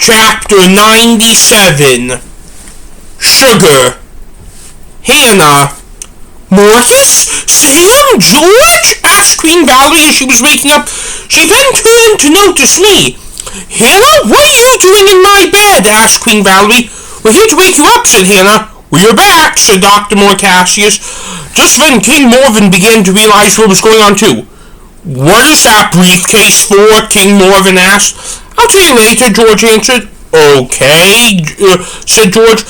Chapter 97. Sugar. Hannah. "Marcus? Sam? George?" asked Queen Valerie as she was waking up. She then turned to notice me. "Hannah, what are you doing in my bed?" asked Queen Valerie. "We're here to wake you up," said Hannah. "Well, you're back," said Dr. Cassius. Just then King Marvin began to realize what was going on too. "What is that briefcase for?" King Marvin asked. "I'll tell you later," George answered. "Okay," said George.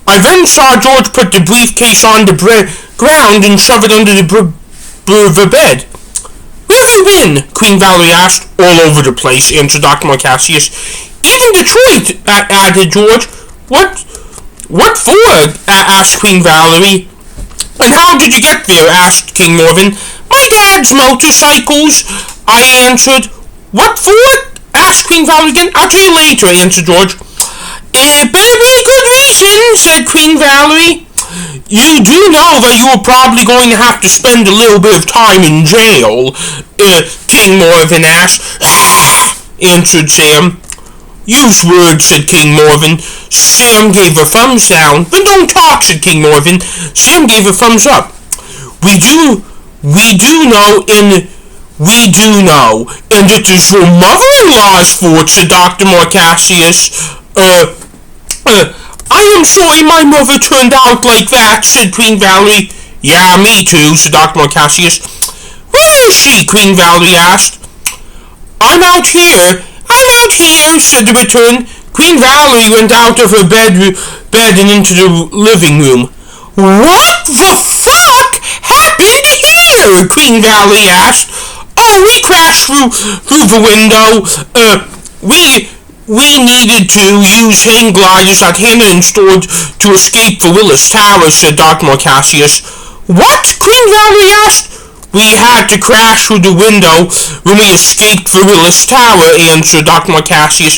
I then saw George put the briefcase on the ground and shove it under the bed. "Where have you been?" Queen Valerie asked. "All over the place," answered Dr. Cassius. "Even Detroit," added George. What for?" asked Queen Valerie. "And how did you get there?" asked King Marvin. "My dad's motorcycles," I answered. "What for?" asked Queen Valerie again. "I'll tell you later," answered George. "It better be a good reason," said Queen Valerie. "You do know that you are probably going to have to spend a little bit of time in jail," King Marvin asked. Answered Sam. "Use words," said King Marvin. Sam gave a thumbs down. "Then don't talk," said King Marvin. Sam gave a thumbs up. We do know, and it is your mother-in-law's fault," said Dr. Cassius. "I am sorry my mother turned out like that," said Queen Valerie. "Yeah, me too," said Dr. Cassius. "Where is she?" Queen Valerie asked. I'm out here," said the return. Queen Valerie went out of her bed and into the living room. "What the fuck happened here?" Queen Valerie asked. "Oh, we crashed through the window. We needed to use hang gliders that Hannah installed to escape the Willis Tower," said Dr. Cassius. "What?" Queen Valerie asked. "We had to crash through the window when we escaped the Willis Tower," answered Dr. Cassius.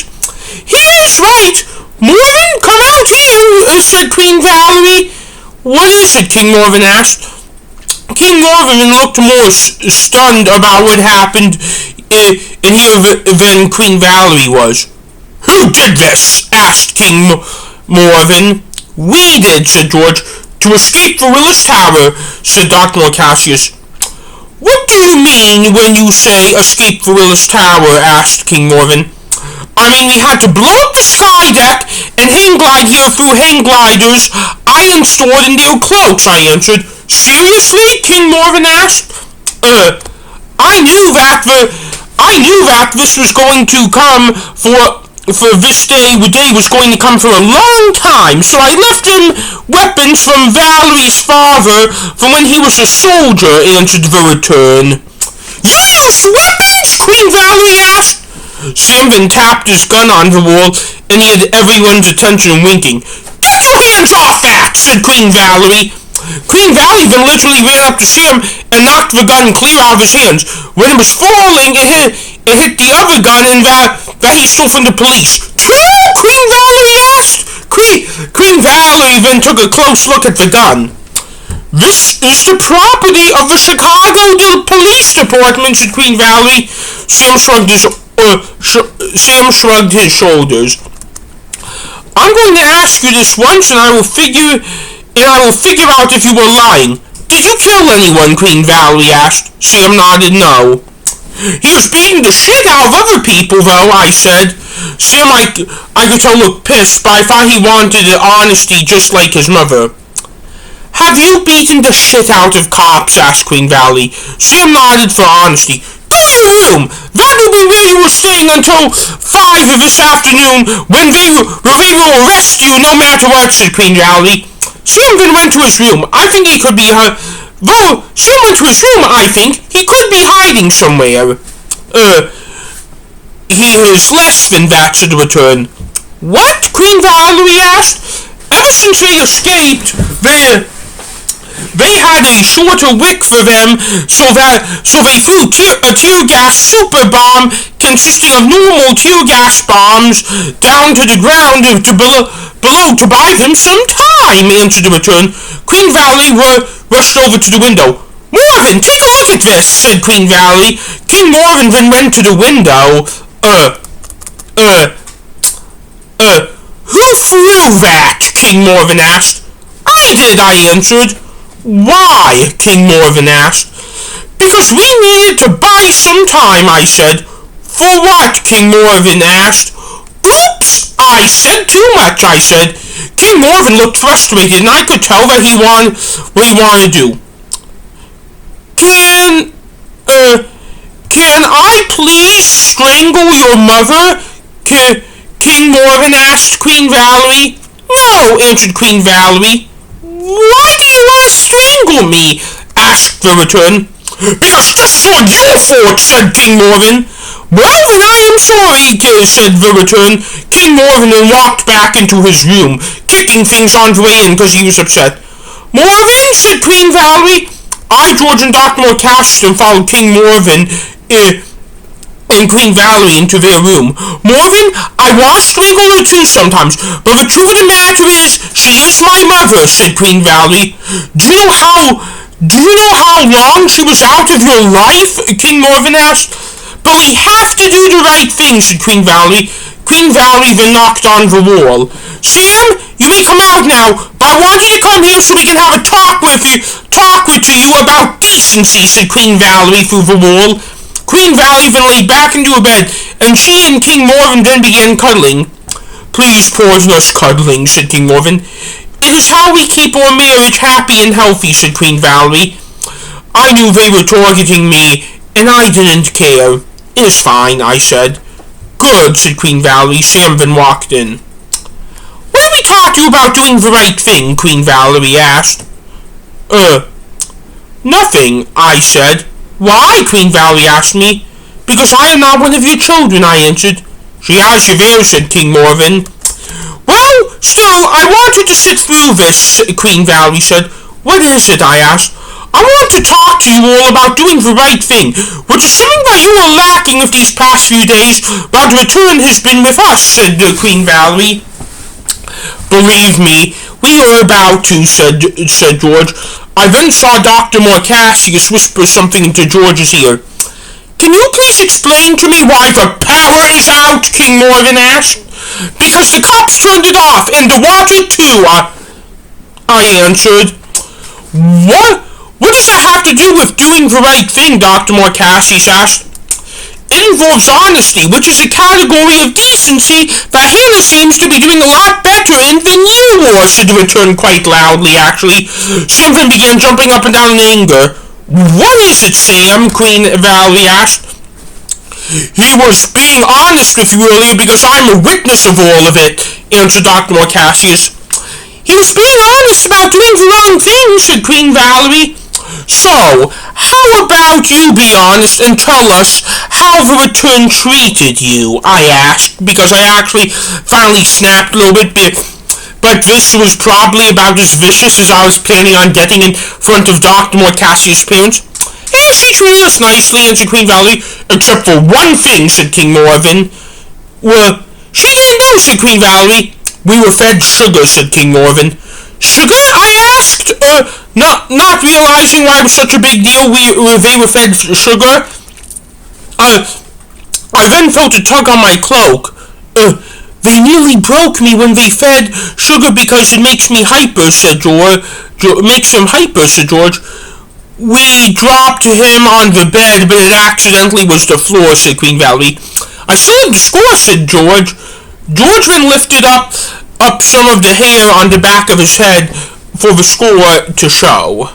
"He's right. Marvin, come out here," said Queen Valerie. "What is it?" King Marvin asked. King Marvin looked more stunned about what happened in here than Queen Valerie was. "Who did this?" asked King Marvin. "We did," said George. "To escape the Willis Tower," said Dr. Cassius. "What do you mean when you say escape the Willis Tower?" asked King Marvin. "I mean we had to blow up the sky deck and hang glide here through hang gliders I installed in their cloaks," I answered. "Seriously?" King Marvin asked. I knew that this was going to come for this day. The day was going to come for a long time, so I left him weapons from Valerie's father from when he was a soldier," answered the return. "Use weapons?" Queen Valerie asked. Sam then tapped his gun on the wall, and he had everyone's attention winking. "Get your hands off that!" said Queen Valerie. Queen Valerie then literally ran up to Sam and knocked the gun clear out of his hands. When it was falling, it hit the other gun and that he stole from the police. "Two?" Queen Valerie asked. Queen Valerie then took a close look at the gun. "This is the property of the Chicago Police Department," said Queen Valerie. Sam shrugged his shoulders. "I'm going to ask you this once, and I will figure out if you were lying. Did you kill anyone?" Queen Valerie asked. Sam nodded no. "He was beating the shit out of other people, though," I said. Sam, I could tell, looked pissed, but I thought he wanted honesty just like his mother. "Have you beaten the shit out of cops?" asked Queen Valerie. Sam nodded for honesty. "Go to your room. That will be where you were staying until 5 this afternoon when they will arrest you no matter what," said Queen Valerie. Sam then went to his room. I think he could be hiding somewhere. He is less than that," said the return. "What?" Queen Valerie asked. "Ever since they escaped, they had a shorter wick for them, so they threw a tear gas super bomb consisting of normal tear gas bombs down to the ground below to buy them some time," answered the return. Queen Valerie rushed over to the window. "Marvin, take a look at this," said Queen Valerie. King Marvin then went to the window. through that? King Marvin asked. I did, I answered. Why? King Marvin asked. Because we needed to buy some time, I said. For what? King Marvin asked. Oops! I said too much, I said. King Marvin looked frustrated, and I could tell that he wanted what he wanted to do. Can I please strangle your mother? King Marvin asked Queen Valerie. No, answered Queen Valerie. Why do you want to strangle me? Asked the return. Because this is all your fault, said King Marvin. Well, then I am sorry, said the return. King Marvin then walked back into his room, kicking things on the way in because he was upset. Marvin, said Queen Valerie. I, George, and Dr. Morcaston followed King Marvin and Queen Valerie into their room. Marvin, I want to strangle her too sometimes, but the truth of the matter is, she is my mother, said Queen Valerie. Do you know how long she was out of your life? King Marvin asked. But we have to do the right thing, said Queen Valerie. Queen Valerie then knocked on the wall. Sam, you may come out now, but I want you to come here so we can have a talk with you about decency, said Queen Valerie through the wall. Queen Valerie then lay back into her bed, and she and King Marvin then began cuddling. Please pause us cuddling, said King Marvin. It is how we keep our marriage happy and healthy, said Queen Valerie. I knew they were targeting me, and I didn't care. It is fine, I said. Good, said Queen Valerie. Sam then walked in. What did we talk to you about doing the right thing? Queen Valerie asked. Nothing, I said. Why? Queen Valerie asked me. Because I am not one of your children, I answered. She has you there, said King Marvin. Well, still, I wanted to sit through this, Queen Valerie said. What is it? I asked. I want to talk to you all about doing the right thing, which is something that you are lacking of these past few days, but the return has been with us, said Queen Valerie. Believe me, we are about to, said George. I then saw Dr. Morcasius whisper something into George's ear. Can you please explain to me why the power is out? King Marvin asked. Because the cops turned it off, and the water too, I answered. What does that have to do with doing the right thing? Dr. Morcasius asked. It involves honesty, which is a category of decency that Hannah seems to be doing a lot better in than you were, said the return quite loudly, actually. Sam then began jumping up and down in anger. What is it, Sam? Queen Valerie asked. He was being honest with you earlier because I'm a witness of all of it, answered Dr. Morcasius. He was being honest about doing the wrong thing, said Queen Valerie. So, how about you be honest and tell us how the return treated you? I asked, because I actually finally snapped a little bit, but this was probably about as vicious as I was planning on getting in front of Dr. Morcasius' parents. And she treated us nicely, answered Queen Valerie, except for one thing, said King Marvin. Well, she didn't know, said Queen Valerie. We were fed sugar, said King Marvin. Sugar? I asked, not realizing why it was such a big deal they were fed sugar. I then felt a tug on my cloak. They nearly broke me when they fed sugar because it makes me hyper, said George. Makes him hyper, said George. We dropped him on the bed, but it accidentally was the floor, said Queen Valerie. I still have the score, said George. George then lifted up some of the hair on the back of his head for the score to show.